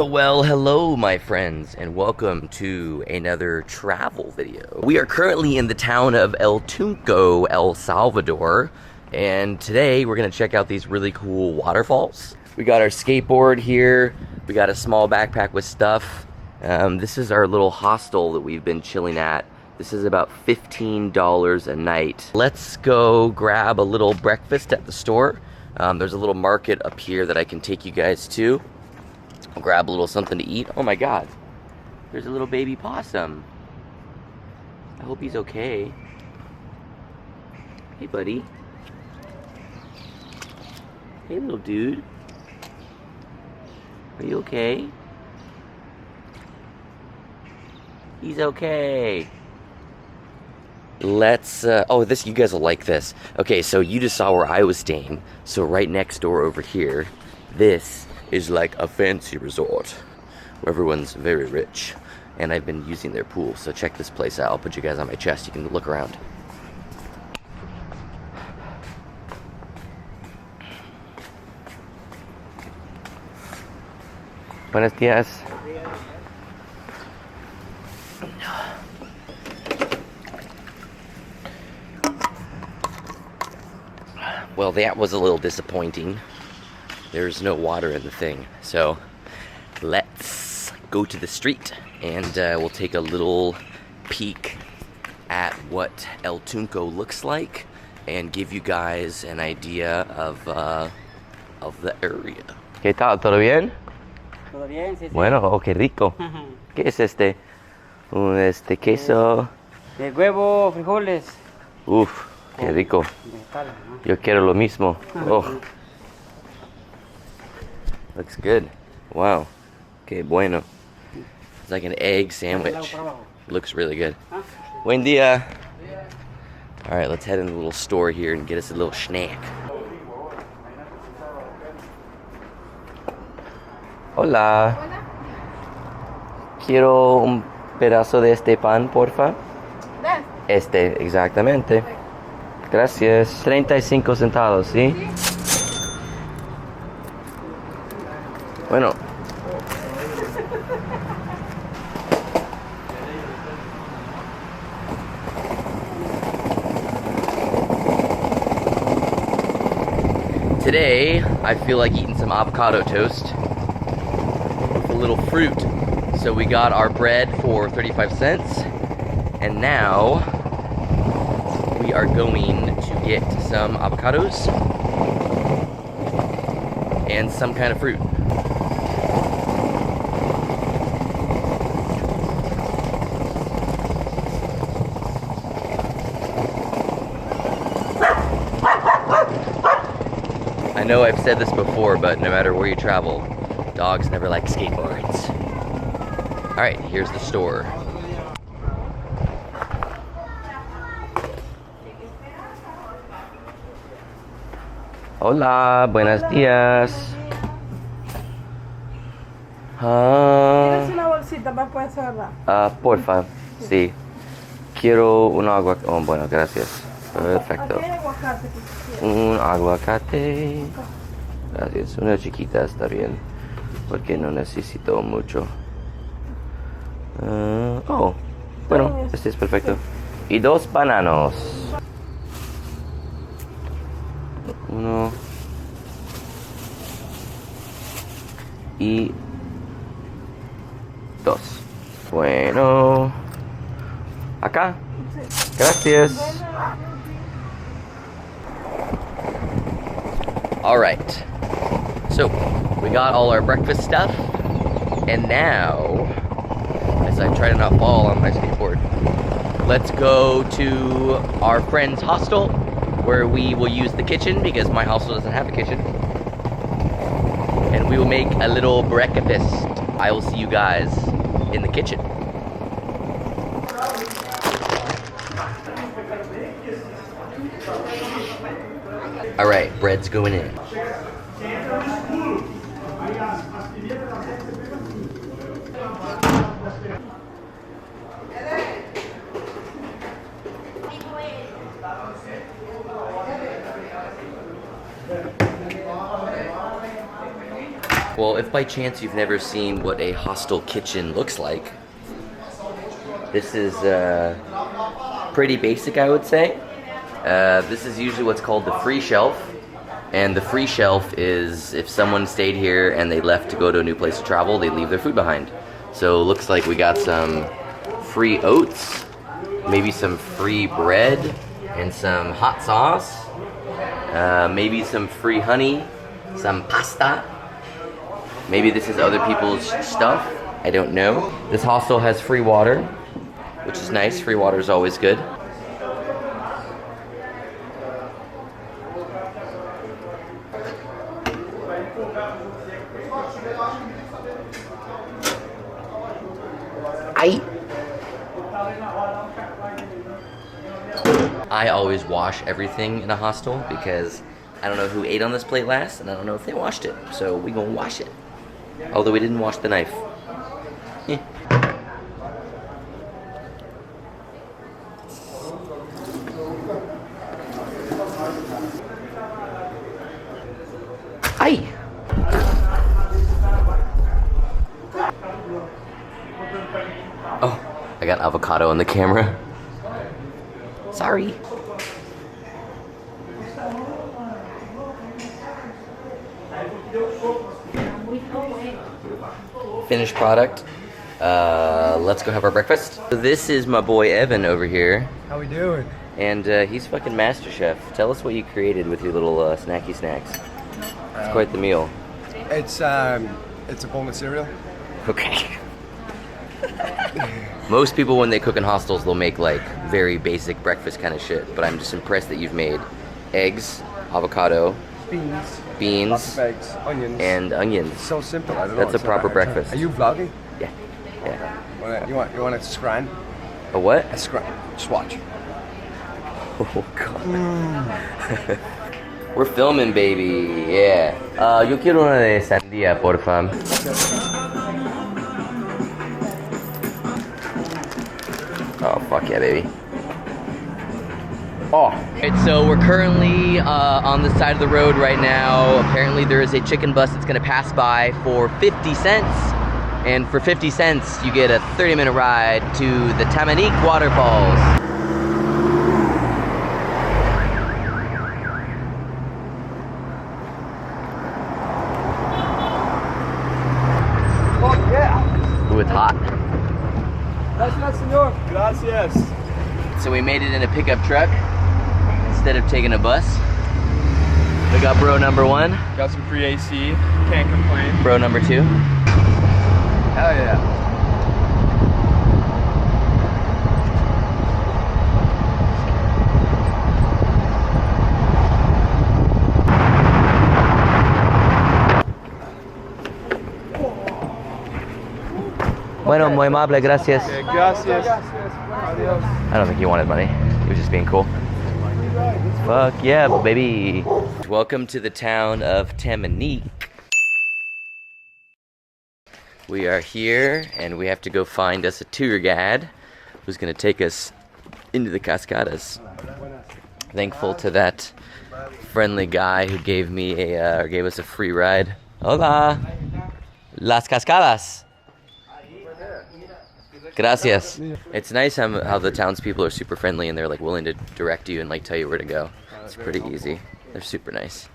Well, hello my friends, and welcome to another travel video. We are currently in the town of El Tunco, El Salvador, and today we're gonna check out these really cool waterfalls. We got our skateboard here, we got a small backpack with stuff. This is our little hostel that we've been chilling at. This is about $15 a night. Let's go grab a little breakfast at the store. There's a little market up here that I can take you guys to. I'll grab a little something to eat. Oh my god, there's a little baby possum. I hope he's okay. Hey buddy. Hey little dude. Are you okay? He's okay. Let's, oh, this, you guys will like this. Okay, so you just saw where I was staying. So right next door over here, this is like a fancy resort where everyone's very rich, and I've been using their pool. So check this place out. I'll put you guys on my chest. You can look around. Buenos días. Well, that was a little disappointing. There's no water in the thing, so let's go to the street and we'll take a little peek at what El Tunco looks like and give you guys an idea of the area. ¿Qué tal? ¿Todo bien? Todo bien, sí, sí. Bueno, oh, qué rico. ¿Qué es este? Queso. De huevo, frijoles. Uf, qué rico. Vegetales, ¿no? Yo quiero lo mismo. Oh. Looks good. Wow. Okay, bueno. It's like an egg sandwich. Looks really good. Buen día. Alright, let's head in the little store here and get us a little snack. Hola. Quiero un pedazo de este pan, porfa. Este, exactamente. Gracias. 35 centavos, ¿sí? Bueno. Today, I feel like eating some avocado toast with a little fruit. So we got our bread for 35 cents, and now we are going to get some avocados and some kind of fruit. I know I've said this before, but no matter where you travel, dogs never like skateboards. Alright, here's the store. Hola, buenos días. ¿Quieres una bolsita para poder cerrar? Porfa, sí. Quiero un agua. Oh, bueno, gracias. Perfecto. Aquí hay aguacate que quieres. Un aguacate. Gracias. Una chiquita está bien. Porque no necesito mucho. Oh, bueno, este es perfecto. Y 2 bananos. 1 y 2. Bueno, acá. Gracias. All right. So we got all our breakfast stuff, and now, as I try to not fall on my skateboard, let's go to our friend's hostel, where we will use the kitchen because my hostel doesn't have a kitchen, and we will make a little breakfast. I will see you guys in the kitchen. All right, bread's going in. Well, if if by chance you've never seen what a hostel kitchen looks like, this is pretty basic, I would say. This is usually what's called the free shelf. And the free shelf is if someone stayed here and they left to go to a new place to travel, they leave their food behind. So it looks like we got some free oats, maybe some free bread, and some hot sauce, maybe some free honey, some pasta. Maybe this is other people's stuff, I don't know. This hostel has free water, which is nice. Free water is always good. I always wash everything in a hostel because I don't know who ate on this plate last, and I don't know if they washed it. So we gonna wash it. Although we didn't wash the knife. Ay! Oh, I got avocado on the camera. Sorry. Finished product. Let's go have our breakfast. So this is my boy Evan over here. How we doing? And he's fucking master chef. Tell us what you created with your little snacky snacks. It's quite the meal. It's a bowl of cereal. Okay. Most people when they cook in hostels, they'll make like very basic breakfast kind of shit. But I'm just impressed that you've made eggs, avocado, beans, Lots of eggs, onions, and onions. It's so simple. I don't know. That's a proper breakfast. Are you vlogging? Yeah. Yeah. You want a scran? A what? A scran. Just watch. Oh god. We're filming, baby. Yeah. Yo quiero una de sandía, por favor. Oh, fuck yeah, baby. Oh. Right, so we're currently on the side of the road right now. Apparently there is a chicken bus that's gonna pass by for 50 cents. And for 50 cents, you get a 30-minute ride to the Tamanique Waterfalls. Oh yeah. Ooh, it's hot. Gracias, señor. Gracias. So we made it in a pickup truck instead of taking a bus. We got bro number one. Got some free AC. Can't complain. Bro number two. Hell yeah. Bueno, muy amable, gracias. Okay, gracias. Adios. I don't think he wanted money. He was just being cool. Fuck yeah, baby. Welcome to the town of Tamanique. We are here and we have to go find us a tour guide who's gonna take us into the cascadas. Thankful to that friendly guy who gave me a gave us a free ride. Hola, las cascadas. Gracias. It's nice how the townspeople are super friendly and they're like willing to direct you and like tell you where to go. It's pretty easy. They're super nice.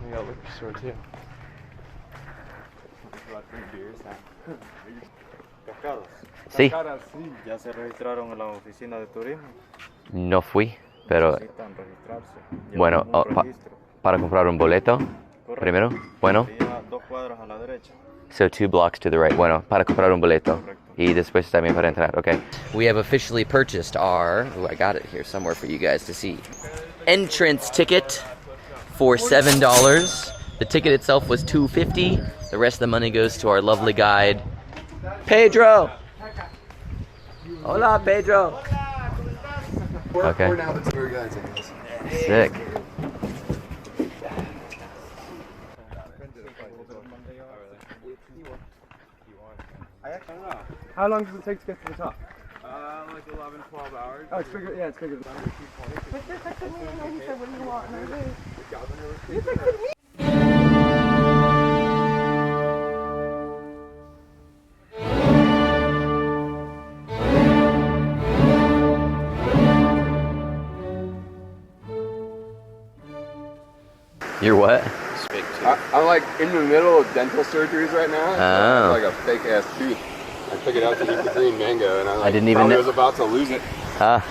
We got liquor store too. Sí. ¿Ya se registraron en la oficina de turismo? No fui, pero Necesitan registrarse. bueno, Llevan un registro. para comprar un boleto Correcto. primero. Bueno, Sería 2 cuadras a la derecha. so 2 blocks to the right. Bueno, para comprar un boleto. Correcto. Y después también para entrar. Okay. We have officially purchased our, oh, I got it here somewhere for you guys to see. Entrance ticket for $7. The ticket itself was $2.50. The rest of the money goes to our lovely guide, Pedro. Hola, Pedro. Okay. We're now the tour guides, I guess. Sick. How long does it take to get to the top? Like 11, 12 hours. Oh, it's bigger. Yeah, it's bigger than that. But they texted me and he said, what do you want? And I did. You texted me? You're what? I'm like in the middle of dental surgeries right now. So I have like a fake ass tooth. I took it out to eat the green mango, and I didn't even know. was about to lose it. Ah.